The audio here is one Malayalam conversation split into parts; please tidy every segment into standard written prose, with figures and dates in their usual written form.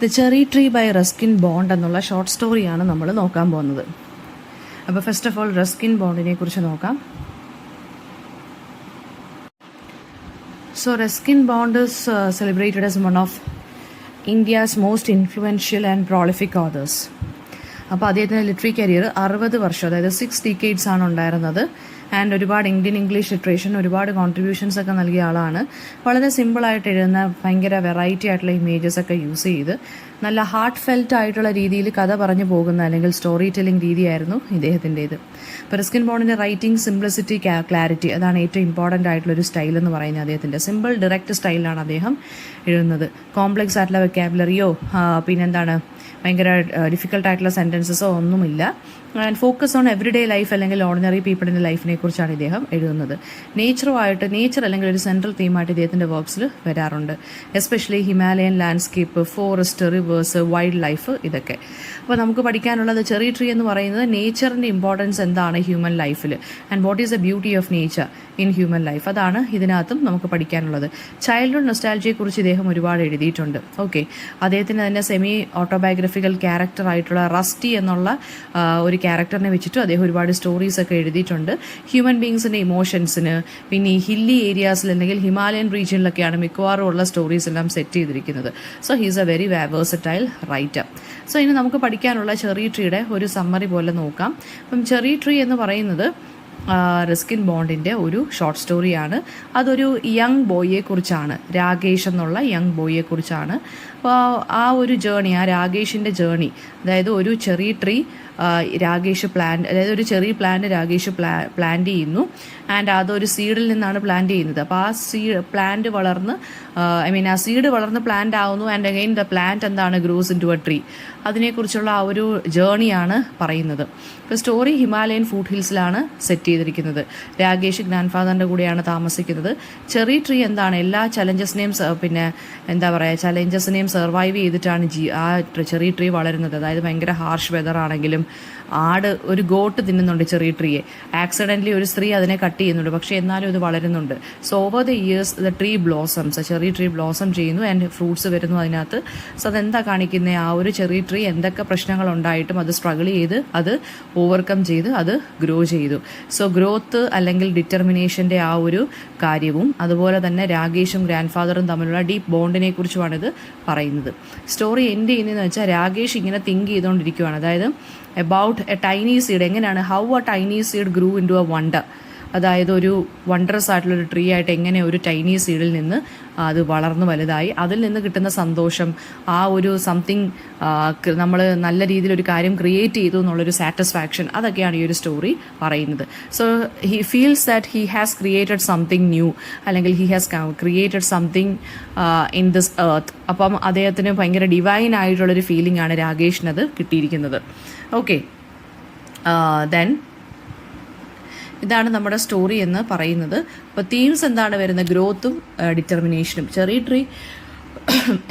The cherry tree by Ruskin Bond എന്നുള്ള ഷോർട്ട് സ്റ്റോറിയാണ് നമ്മൾ നോക്കാൻ പോകുന്നത്. അപ്പോൾ ഫസ്റ്റ് ഓഫ് ഓൾ റസ്കിൻ ബോണ്ടിനെ കുറിച്ച് നോക്കാം. So Ruskin Bond is celebrated as one of India's most influential and prolific authors. അപ്പോൾ അദ്ദേഹത്തിൻ്റെ ലിറ്റററി കരിയർ 60 വർഷം, അതായത് 6 decades ആണ് ഉണ്ടായിരുന്നത്. ആൻഡ് ഒരുപാട് ഇന്ത്യൻ ഇംഗ്ലീഷ് ലിറ്ററേച്ചറിന് ഒരുപാട് കോൺട്രിബ്യൂഷൻസ് ഒക്കെ നൽകിയ ആളാണ്. വളരെ സിമ്പിളായിട്ട് എഴുതുന്ന, ഭയങ്കര വെറൈറ്റി ആയിട്ടുള്ള ഇമേജസ് ഒക്കെ യൂസ് ചെയ്ത് നല്ല ഹാർട്ട് ഫെൽറ്റ് ആയിട്ടുള്ള രീതിയിൽ കഥ പറഞ്ഞു പോകുന്ന അല്ലെങ്കിൽ സ്റ്റോറി ടെല്ലിംഗ് രീതിയായിരുന്നു ഇദ്ദേഹത്തിൻ്റേത്. ഇപ്പോൾ റസ്കിൻ ബോണ്ടിൻ്റെ റൈറ്റിംഗ് സിംപ്ലിസിറ്റി, ക്ലാരിറ്റി, അതാണ് ഏറ്റവും ഇമ്പോർട്ടൻ്റ് ആയിട്ടുള്ളൊരു സ്റ്റൈൽ എന്ന് പറയുന്നത്. അദ്ദേഹത്തിൻ്റെ സിമ്പിൾ ഡയറക്റ്റ് സ്റ്റൈലാണ് അദ്ദേഹം എഴുതുന്നത്. കോംപ്ലക്സ് ആയിട്ടുള്ള വെക്കാബുലറിയോ പിന്നെന്താണ് ഭയങ്കര ഡിഫിക്കൽട്ടായിട്ടുള്ള സെൻറ്റൻസസോ ഒന്നുമില്ല. And focus on every day life അല്ലെങ്കിൽ ഓർഡിനറി പീപ്പിളിൻ്റെ ലൈഫിനെ കുറിച്ചാണ് ഇദ്ദേഹം എഴുതുന്നത്. നേച്ചർ അല്ലെങ്കിൽ ഒരു സെൻട്രൽ തീമായിട്ട് ഇദ്ദേഹത്തിൻ്റെ വർക്ക്സിൽ വരാറുണ്ട്. Especially Himalayan landscape, forest, reverse, wild life, ഇതൊക്കെ. അപ്പോൾ നമുക്ക് പഠിക്കാനുള്ളത് ചെറി ട്രീ എന്ന് പറയുന്നത് നേച്ചറിൻ്റെ ഇമ്പോർട്ടൻസ് എന്താണ് ഹ്യൂമൻ ലൈഫിൽ, and what is the beauty of nature in human life, അതാണ് ഇതിനകത്തും നമുക്ക് പഠിക്കാനുള്ളത്. ചൈൽഡ്ഹുഡ് നൊസ്റ്റാൾജിയെക്കുറിച്ച് ഇദ്ദേഹം ഒരുപാട് എഴുതിയിട്ടുണ്ട്. ഓക്കെ, അദ്ദേഹത്തിന് തന്നെ സെമി ഓട്ടോബയോഗ്രഫിക്കൽ ക്യാരക്ടർ ആയിട്ടുള്ള റസ്റ്റി എന്നുള്ള ഒരു ക്യാരക്ടറിനെ വെച്ചിട്ട് അദ്ദേഹം ഒരുപാട് സ്റ്റോറീസ് ഒക്കെ എഴുതിയിട്ടുണ്ട്. ഹ്യൂമൻ ബീങ്സിൻ്റെ ഇമോഷൻസിന്, പിന്നെ ഈ ഹില്ലി ഏരിയാസിൽ അല്ലെങ്കിൽ ഹിമാലയൻ റീജിയനിലൊക്കെയാണ് മിക്കവാറും ഉള്ള സ്റ്റോറീസ് എല്ലാം സെറ്റ് ചെയ്തിരിക്കുന്നത്. So he's A very versatile writer. So ഇനി നമുക്ക് പഠിക്കാനുള്ള ചെറി ട്രീയുടെ ഒരു സമ്മറി പോലെ നോക്കാം. അപ്പം ചെറി ട്രീ എന്ന് പറയുന്നത് റസ്കിൻ ബോണ്ടിൻ്റെ ഒരു ഷോർട്ട് സ്റ്റോറിയാണ്. അതൊരു യങ് ബോയിയെ കുറിച്ചാണ്, രാകേഷ് എന്നുള്ള യങ് ബോയിയെ കുറിച്ചാണ്. അപ്പോൾ ആ ഒരു ജേണി, ആ രാകേഷിൻ്റെ ജേണി, അതായത് ഒരു ചെറി ട്രീ അതായത് ഒരു ചെറി പ്ലാന്റ് രാകേഷ് പ്ലാന്റ് ചെയ്യുന്നു. ആൻഡ് അതൊരു സീഡിൽ നിന്നാണ് പ്ലാന്റ് ചെയ്യുന്നത്. അപ്പോൾ ആ പ്ലാന്റ് വളർന്ന് ആ സീഡ് വളർന്ന് പ്ലാന്റ് ആവുന്നു. ആൻഡ് അഗൈൻ ദ പ്ലാന്റ് എന്താണ് grows into a tree. അതിനെക്കുറിച്ചുള്ള ആ ഒരു ജേണിയാണ് പറയുന്നത്. ഇപ്പോൾ സ്റ്റോറി ഹിമാലയൻ ഫുഡ് ഹിൽസിലാണ് സെറ്റ് ചെയ്തിരിക്കുന്നത്. രാകേഷ് ഗ്രാൻഡ് ഫാദറിൻ്റെ കൂടെയാണ് താമസിക്കുന്നത്. ചെറി ട്രീ എന്താണ് എല്ലാ ചലഞ്ചസിനെയും ചലഞ്ചസിനെയും സർവൈവ് ചെയ്തിട്ടാണ് ആ ചെറി ട്രീ വളരുന്നത്. അതായത് ഭയങ്കര ഹാർഷ് വെതർ ആണെങ്കിലും ഒരു ഗോട്ട് തിന്നുന്നുണ്ട് ചെറി ട്രീയെ. ആക്സിഡൻ്റലി ഒരു സ്ത്രീ അതിനെ കട്ട് ചെയ്യുന്നുണ്ട്, പക്ഷേ എന്നാലും ഇത് വളരുന്നുണ്ട്. So over the years the tree blossoms, cherry tree blossom ചെയ്യുന്നു ആൻഡ് ഫ്രൂട്ട്സ് വരുന്നു അതിനകത്ത്. സോ അതെന്താ കാണിക്കുന്നത്, ആ ഒരു ചെറി ട്രീ എന്തൊക്കെ പ്രശ്നങ്ങൾ ഉണ്ടായിട്ടും അത് സ്ട്രഗിൾ ചെയ്ത് അത് ഓവർകം ചെയ്ത് അത് ഗ്രോ ചെയ്തു. സോ ഗ്രോത്ത് അല്ലെങ്കിൽ ഡിറ്റർമിനേഷൻ്റെ ആ ഒരു കാര്യവും അതുപോലെ തന്നെ രാകേഷും ഗ്രാൻഡ് ഫാദറും തമ്മിലുള്ള ഡീപ്പ് ബോണ്ടിനെ കുറിച്ചുമാണ് ഇത് പറയുന്നത്. സ്റ്റോറി എൻഡ് ചെയ്യുന്നതെന്ന് വെച്ചാൽ രാകേഷ് ഇങ്ങനെ തിങ്ക് ചെയ്തുകൊണ്ടിരിക്കുകയാണ്. അതായത് അബൌട്ട് എ ടൈനി സീഡ്, എങ്ങനെയാണ് how a tiny seed grew into a wonder, അതായത് ഒരു വണ്ടറസ് ആയിട്ടുള്ളൊരു ട്രീ ആയിട്ട് എങ്ങനെ ഒരു ടൈനി സീഡിൽ നിന്ന് അത് വളർന്നു വലുതായി, അതിൽ നിന്ന് കിട്ടുന്ന സന്തോഷം, ആ ഒരു സംതിങ് നമ്മൾ നല്ല രീതിയിൽ ഒരു കാര്യം ക്രിയേറ്റ് ചെയ്തു എന്നുള്ളൊരു സാറ്റിസ്ഫാക്ഷൻ, അതൊക്കെയാണ് ഈ ഒരു സ്റ്റോറി പറയുന്നത്. So he feels that he has created something new, അല്ലെങ്കിൽ he has created something in this earth. അപ്പം അദ്ദേഹത്തിന് ഭയങ്കര ഡിവൈൻ ആയിട്ടുള്ളൊരു ഫീലിംഗ് ആണ് രാകേഷിനത് കിട്ടിയിരിക്കുന്നത്. ഓക്കെ, ദെൻ ഇതാണ് നമ്മുടെ സ്റ്റോറി എന്ന് പറയുന്നത്. അപ്പോൾ തീംസ് എന്താണ് വരുന്നത്, ഗ്രോത്തും ഡിറ്റർമിനേഷനും. ചെറി ട്രീ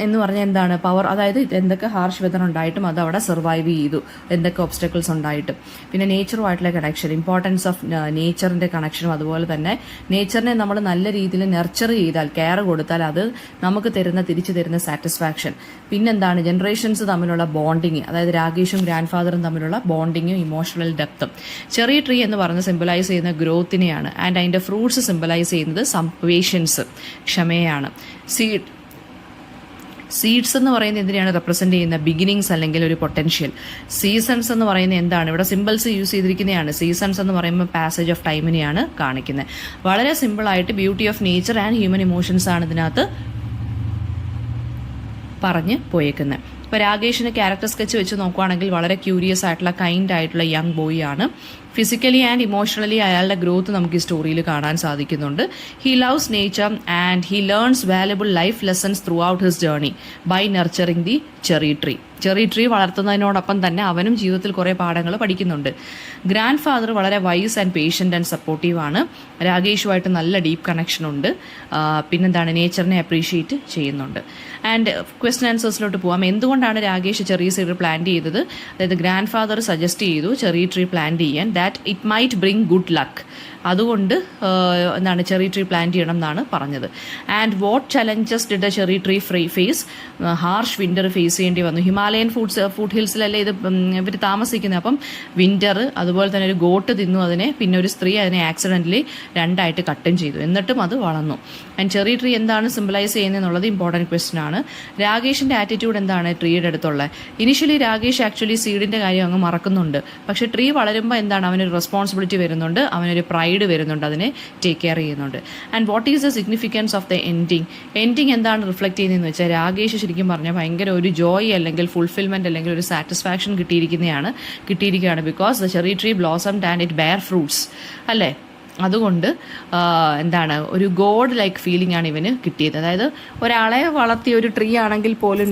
എന്ന് പറഞ്ഞാൽ എന്താണ് പവർ, അതായത് എന്തൊക്കെ ഹാർഷ് വെതർ ഉണ്ടായിട്ടും അത് അവിടെ സർവൈവ് ചെയ്തു, എന്തൊക്കെ ഒബ്സ്റ്റക്കിൾസ് ഉണ്ടായിട്ടും. പിന്നെ നേച്ചറുമായിട്ടുള്ള കണക്ഷൻ, ഇമ്പോർട്ടൻസ് ഓഫ് നേച്ചറിൻ്റെ കണക്ഷനും, അതുപോലെ തന്നെ നേച്ചറിനെ നമ്മൾ നല്ല രീതിയിൽ നെർച്ചർ ചെയ്താൽ, കെയർ കൊടുത്താൽ അത് നമുക്ക് തിരിച്ചു തരുന്ന സാറ്റിസ്ഫാക്ഷൻ. പിന്നെന്താണ് ജനറേഷൻസ് തമ്മിലുള്ള ബോണ്ടിങ്, അതായത് രാകേഷും ഗ്രാൻഡ് ഫാദറും തമ്മിലുള്ള ബോണ്ടിങ്ങും ഇമോഷണൽ ഡെപ്തും. ചെറി ട്രീ എന്ന് പറഞ്ഞ് സിംബലൈസ് ചെയ്യുന്ന ഗ്രോത്തിനെയാണ്. ആൻഡ് അതിൻ്റെ ഫ്രൂട്ട്സ് സിംബലൈസ് ചെയ്യുന്നത് പേഷ്യൻസ്, ക്ഷമയാണ്. സീഡ്സ് എന്ന് പറയുന്നത് എന്തിനാണ് റെപ്രസെന്റ് ചെയ്യുന്നത്, ബിഗിനിങ്സ് അല്ലെങ്കിൽ ഒരു പൊട്ടൻഷ്യൽ. സീസൺസ് എന്ന് പറയുന്നത് എന്താണ്, ഇവിടെ സിമ്പിൾസ് യൂസ് ചെയ്തിരിക്കുന്നതാണ്. സീസൺസ് എന്ന് പറയുമ്പോൾ പാസേജ് ഓഫ് ടൈമിനെയാണ് കാണിക്കുന്നത്. വളരെ സിമ്പിളായിട്ട് beauty of nature and human emotions ആണ് ഇതിനകത്ത് പറഞ്ഞ് പോയേക്കുന്നത്. ഇപ്പോൾ രാകേഷിൻ്റെ ക്യാരക്ടർ സ്കെച്ച് വെച്ച് നോക്കുകയാണെങ്കിൽ വളരെ ക്യൂരിയസ് ആയിട്ടുള്ള കൈൻഡ് ആയിട്ടുള്ള യങ് ബോയ് ആണ്. ഫിസിക്കലി ആൻഡ് ഇമോഷണലി അയാളുടെ ഗ്രോത്ത് നമുക്ക് ഈ സ്റ്റോറിയിൽ കാണാൻ സാധിക്കുന്നുണ്ട്. He loves nature and he learns valuable life lessons throughout his journey by nurturing the cherry tree. Cherry tree വളർത്തുന്നതിനോടൊപ്പം തന്നെ അവനും ജീവിതത്തിൽ കുറേ പാഠങ്ങൾ പഠിക്കുന്നുണ്ട്. ഗ്രാൻഡ് ഫാദർ വളരെ wise and patient and supportive ആണ്. രാകേഷുമായിട്ട് നല്ല ഡീപ്പ് കണക്ഷൻ ഉണ്ട്. പിന്നെന്താണ് നേച്ചറിനെ അപ്രീഷിയേറ്റ് ചെയ്യുന്നുണ്ട്. ആൻഡ് ക്വസ്റ്റ്യൻ ആൻസേഴ്സിലോട്ട് പോകാം. എന്തുകൊണ്ടാണ് രാകേഷ് ചെറിയ സീഡ് പ്ലാന്റ് ചെയ്തത്, അതായത് ഗ്രാൻഡ് ഫാദർ സജസ്റ്റ് ചെയ്തു ചെറിയ ട്രീ പ്ലാന്റ് ചെയ്യാൻ, that it might bring good luck. അതുകൊണ്ട് എന്താണ് ചെറി ട്രീ പ്ലാന്റ് ചെയ്യണം എന്നാണ് പറഞ്ഞത്. And what challenges did a cherry tree face? Harsh winter face ചെയ്യേണ്ടി വന്നു. ഹിമാലയൻ ഫുഡ് ഹിൽസിലല്ലേ ഇത് ഇവർ താമസിക്കുന്നത്. അപ്പം വിൻ്റർ, അതുപോലെ തന്നെ ഒരു ഗോട്ട് തിന്നു അതിനെ, പിന്നെ ഒരു സ്ത്രീ അതിനെ ആക്സിഡൻ്റലി രണ്ടായിട്ട് കട്ടും ചെയ്തു, എന്നിട്ടും അത് വളർന്നു. ആൻഡ് ചെറി ട്രീ എന്താണ് സിംബലൈസ് ചെയ്യുന്നത് എന്നുള്ളത് ഇമ്പോർട്ടൻറ്റ് ക്വസ്റ്റ്യൻ ആണ്. രാകേഷിൻ്റെ ആറ്റിറ്റ്യൂഡ് എന്താണ് ട്രീയുടെ അടുത്തുള്ള? ഇനിഷ്യലി രാകേഷ് ആക്ച്വലി സീഡിൻ്റെ കാര്യം അങ്ങ് മറക്കുന്നുണ്ട്. പക്ഷേ ട്രീ വളരുമ്പോൾ എന്താണ്, അവനൊരു റെസ്പോൺസിബിലിറ്റി വരുന്നുണ്ട്, അവനൊരു പ്രൈഡ് വരുന്നുണ്ട്, അതിനെ ടേക്ക് കെയർ ചെയ്യുന്നുണ്ട്. And what is the significance of the ending എന്താണ് റിഫ്ലക്ട് ചെയ്യുന്നതെന്ന് വെച്ചാൽ രാകേഷ് ശരിക്കും പറഞ്ഞാൽ ഭയങ്കര ഒരു ജോയ് അല്ലെങ്കിൽ ഫുൾഫിൽമെൻറ്റ് അല്ലെങ്കിൽ ഒരു സാറ്റിസ്ഫാക്ഷൻ കിട്ടിയിരിക്കുകയാണ്. Because the cherry tree blossomed and it bear fruits അല്ലേ. അതുകൊണ്ട് എന്താണ് ഒരു ഗോഡ് ലൈക്ക് ഫീലിംഗ് ആണ് ഇവന് കിട്ടിയത്. അതായത് ഒരാളെ വളർത്തിയ ഒരു ട്രീ ആണെങ്കിൽ പോലും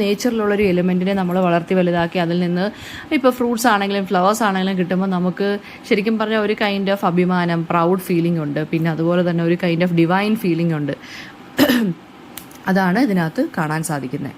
നേച്ചറിലുള്ളൊരു എലിമെൻറ്റിനെ നമ്മൾ വളർത്തി വലുതാക്കി അതിൽ നിന്ന് ഇപ്പോൾ ഫ്രൂട്ട്സ് ആണെങ്കിലും ഫ്ലവേഴ്സ് ആണെങ്കിലും കിട്ടുമ്പോൾ നമുക്ക് ശരിക്കും പറഞ്ഞാൽ ഒരു കൈൻഡ് ഓഫ് അഭിമാനം, പ്രൗഡ് ഫീലിംഗ് ഉണ്ട്. പിന്നെ അതുപോലെ തന്നെ ഒരു കൈൻഡ് ഓഫ് ഡിവൈൻ ഫീലിംഗ് ഉണ്ട്. അതാണ് ഇതിനകത്ത് കാണാൻ സാധിക്കുന്നത്.